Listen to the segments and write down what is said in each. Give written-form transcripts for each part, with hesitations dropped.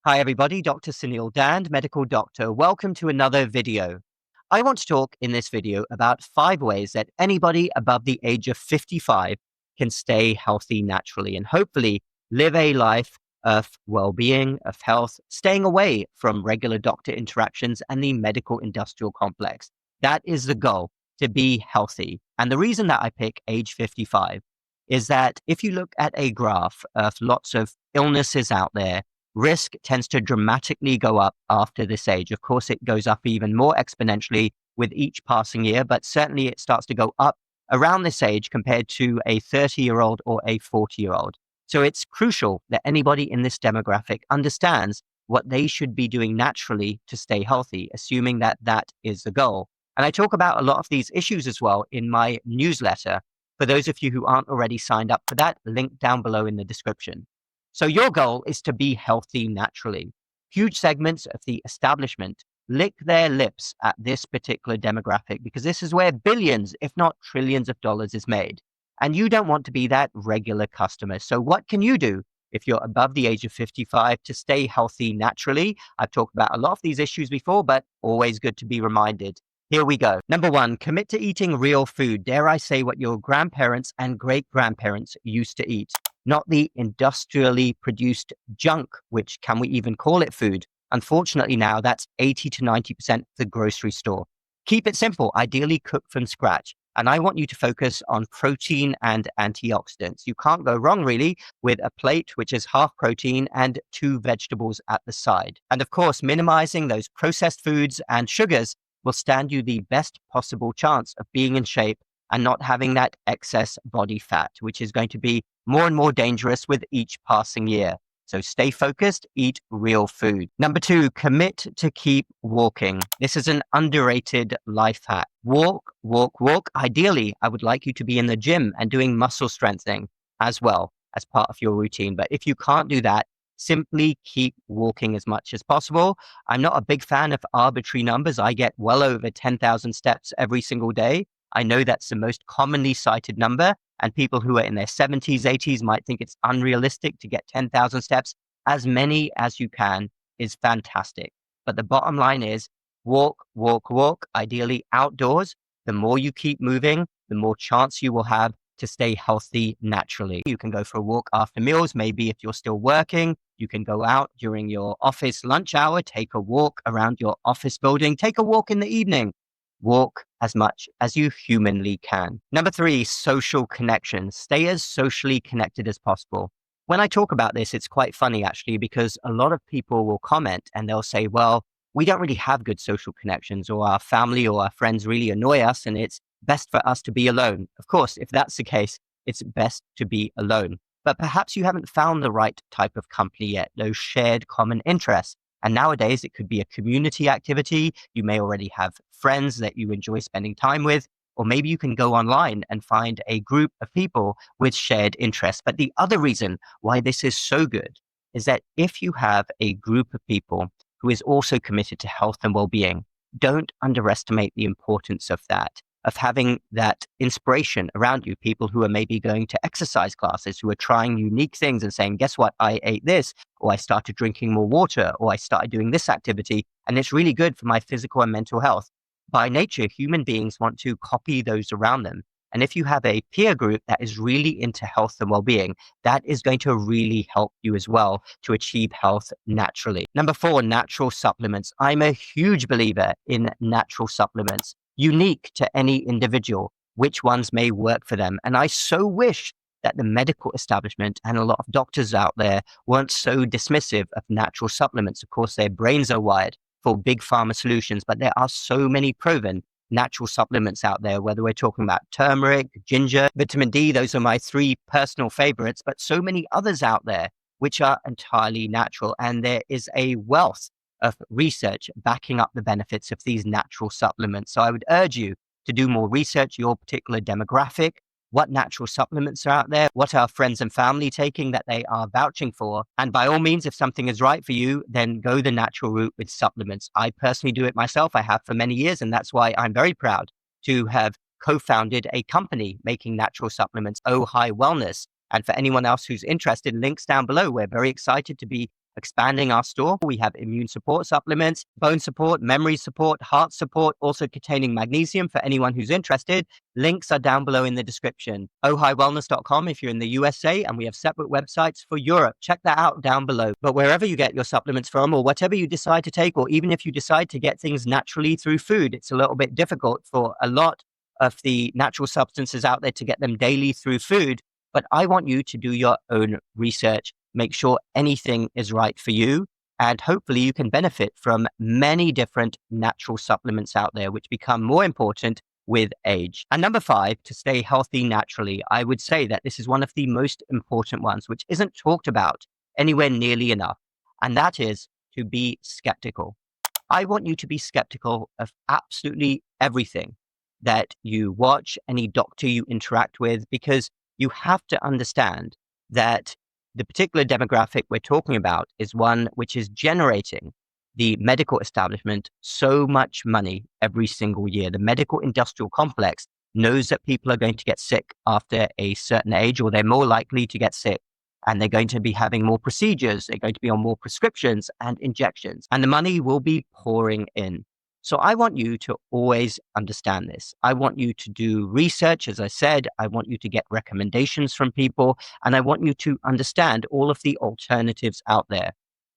Hi everybody, Dr. Suneel Dhand, medical doctor. Welcome to another video. I want to talk in this video about 5 ways that anybody above the age of 55 can stay healthy naturally and hopefully live a life of well-being, of health, staying away from regular doctor interactions and the medical industrial complex. That is the goal, to be healthy. And the reason that I pick age 55 is that if you look at a graph of lots of illnesses out there, risk tends to dramatically go up after this age. Of course, it goes up even more exponentially with each passing year, but certainly it starts to go up around this age compared to a 30-year-old or a 40-year-old. So it's crucial that anybody in this demographic understands what they should be doing naturally to stay healthy, assuming that that is the goal. And I talk about a lot of these issues as well in my newsletter. For those of you who aren't already signed up for that, link down below in the description. So your goal is to be healthy naturally. Huge segments of the establishment lick their lips at this particular demographic because this is where billions, if not trillions of dollars is made. And you don't want to be that regular customer. So what can you do if you're above the age of 55 to stay healthy naturally? I've talked about a lot of these issues before, but always good to be reminded. Here we go. Number 1, commit to eating real food. Dare I say what your grandparents and great-grandparents used to eat, not the industrially produced junk, which can we even call it food? Unfortunately now that's 80 to 90% the grocery store. Keep it simple, ideally cook from scratch. And I want you to focus on protein and antioxidants. You can't go wrong really with a plate which is half protein and 2 vegetables at the side. And of course, minimizing those processed foods and sugars will stand you the best possible chance of being in shape and not having that excess body fat, which is going to be more and more dangerous with each passing year. So stay focused, eat real food. Number 2, commit to keep walking. This is an underrated life hack. Walk, walk, walk. Ideally, I would like you to be in the gym and doing muscle strengthening as well as part of your routine. But if you can't do that, simply keep walking as much as possible. I'm not a big fan of arbitrary numbers. I get well over 10,000 steps every single day. I know that's the most commonly cited number, and people who are in their 70s, 80s might think it's unrealistic to get 10,000 steps. As many as you can is fantastic. But the bottom line is walk, walk, walk, ideally outdoors. The more you keep moving, the more chance you will have to stay healthy naturally. You can go for a walk after meals. Maybe if you're still working, you can go out during your office lunch hour, take a walk around your office building, take a walk in the evening. Walk as much as you humanly can. Number 3, social connections. Stay as socially connected as possible. When I talk about this, it's quite funny actually, because a lot of people will comment and they'll say, well, we don't really have good social connections, or our family or our friends really annoy us and it's best for us to be alone. Of course, if that's the case, it's best to be alone. But perhaps you haven't found the right type of company yet, those shared common interests. And nowadays, it could be a community activity. You may already have friends that you enjoy spending time with, or maybe you can go online and find a group of people with shared interests. But the other reason why this is so good is that if you have a group of people who is also committed to health and well-being, don't underestimate the importance of that, of having that inspiration around you, people who are maybe going to exercise classes, who are trying unique things and saying, guess what, I ate this, or I started drinking more water, or I started doing this activity, and it's really good for my physical and mental health. By nature, human beings want to copy those around them. And if you have a peer group that is really into health and well-being, that is going to really help you as well to achieve health naturally. Number 4, natural supplements. I'm a huge believer in natural supplements, unique to any individual, which ones may work for them. And I so wish that the medical establishment and a lot of doctors out there weren't so dismissive of natural supplements. Of course, their brains are wired for big pharma solutions, but there are so many proven natural supplements out there, whether we're talking about turmeric, ginger, vitamin D. Those are my 3 personal favorites, but so many others out there which are entirely natural. And there is a wealth of research backing up the benefits of these natural supplements. So I would urge you to do more research, your particular demographic, what natural supplements are out there, what are friends and family taking that they are vouching for. And by all means, if something is right for you, then go the natural route with supplements. I personally do it myself. I have for many years, and that's why I'm very proud to have co-founded a company making natural supplements, Oh High Wellness. And for anyone else who's interested, links down below. We're very excited to be expanding our store. We have immune support supplements, bone support, memory support, heart support, also containing magnesium for anyone who's interested. Links are down below in the description. ohiwellness.com if you're in the USA, and we have separate websites for Europe. Check that out down below. But wherever you get your supplements from, or whatever you decide to take, or even if you decide to get things naturally through food, it's a little bit difficult for a lot of the natural substances out there to get them daily through food. But I want you to do your own research, make sure anything is right for you, and hopefully you can benefit from many different natural supplements out there, which become more important with age. And number 5, to stay healthy naturally, I would say that this is one of the most important ones, which isn't talked about anywhere nearly enough. And that is to be skeptical. I want you to be skeptical of absolutely everything that you watch, any doctor you interact with, because you have to understand that the particular demographic we're talking about is one which is generating the medical establishment so much money every single year. The medical industrial complex knows that people are going to get sick after a certain age, or they're more likely to get sick, and they're going to be having more procedures. They're going to be on more prescriptions and injections, and the money will be pouring in. So I want you to always understand this. I want you to do research, as I said. I want you to get recommendations from people, and I want you to understand all of the alternatives out there,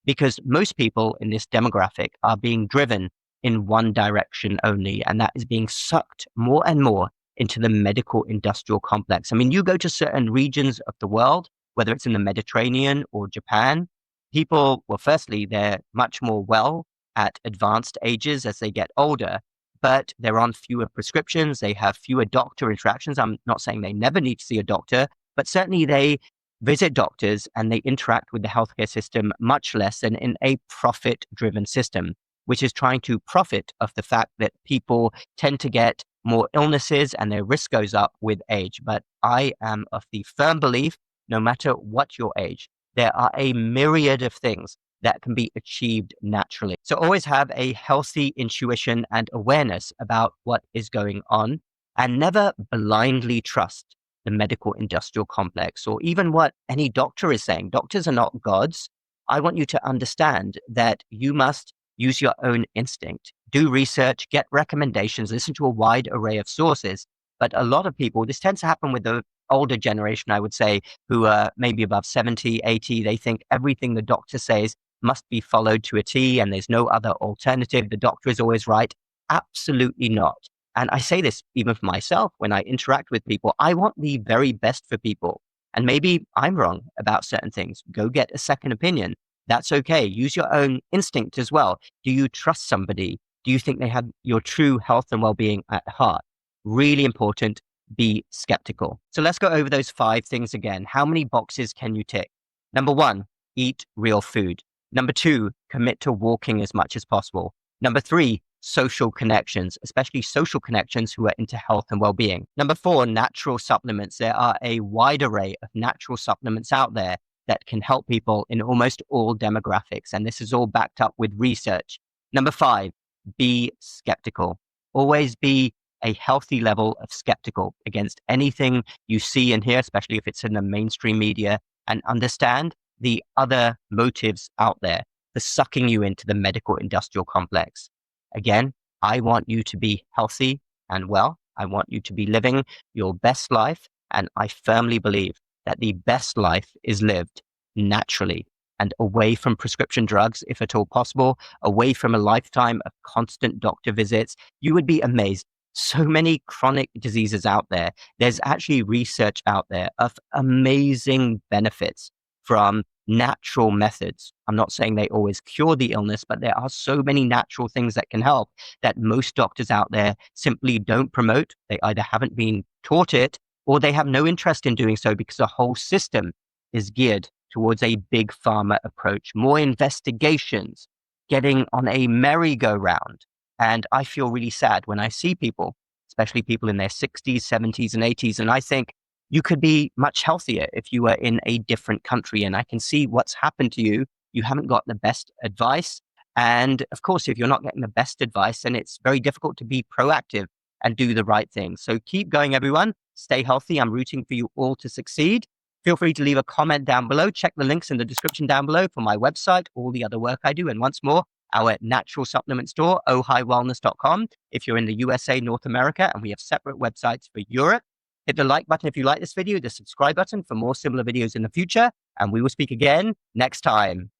because most people in this demographic are being driven in one direction only, and that is being sucked more and more into the medical industrial complex. I mean, you go to certain regions of the world, whether it's in the Mediterranean or Japan, people, well, firstly, they're much more well at advanced ages as they get older, but they're on fewer prescriptions. They have fewer doctor interactions. I'm not saying they never need to see a doctor, but certainly they visit doctors and they interact with the healthcare system much less than in a profit-driven system, which is trying to profit of the fact that people tend to get more illnesses and their risk goes up with age. But I am of the firm belief, no matter what your age, there are a myriad of things that can be achieved naturally. So always have a healthy intuition and awareness about what is going on, and never blindly trust the medical industrial complex or even what any doctor is saying. Doctors are not gods. I want you to understand that you must use your own instinct, do research, get recommendations, listen to a wide array of sources. But a lot of people, this tends to happen with the older generation, I would say, who are maybe above 70, 80, they think everything the doctor says must be followed to a T and there's no other alternative. The doctor is always right. Absolutely not. And I say this even for myself when I interact with people. I want the very best for people. And maybe I'm wrong about certain things. Go get a second opinion. That's okay. Use your own instinct as well. Do you trust somebody? Do you think they have your true health and well-being at heart? Really important. Be skeptical. So let's go over those 5 things again. How many boxes can you tick? Number 1, eat real food. Number 2, commit to walking as much as possible. Number 3, social connections, especially social connections who are into health and well-being. Number 4, natural supplements. There are a wide array of natural supplements out there that can help people in almost all demographics. And this is all backed up with research. Number 5, be skeptical. Always be a healthy level of skeptical against anything you see and hear, especially if it's in the mainstream media, and understand the other motives out there for sucking you into the medical industrial complex. Again, I want you to be healthy and well. I want you to be living your best life. And I firmly believe that the best life is lived naturally and away from prescription drugs, if at all possible, away from a lifetime of constant doctor visits. You would be amazed. So many chronic diseases out there. There's actually research out there of amazing benefits from natural methods. I'm not saying they always cure the illness, but there are so many natural things that can help that most doctors out there simply don't promote. They either haven't been taught it or they have no interest in doing so because the whole system is geared towards a big pharma approach, more investigations, getting on a merry-go-round. And I feel really sad when I see people, especially people in their 60s, 70s, and 80s, and I think you could be much healthier if you were in a different country. And I can see what's happened to you. You haven't got the best advice. And of course, if you're not getting the best advice, then it's very difficult to be proactive and do the right thing. So keep going, everyone. Stay healthy. I'm rooting for you all to succeed. Feel free to leave a comment down below. Check the links in the description down below for my website, all the other work I do. And once more, our natural supplement store, ohiwellness.com, if you're in the USA, North America, and we have separate websites for Europe. Hit the like button if you like this video, the subscribe button for more similar videos in the future, and we will speak again next time.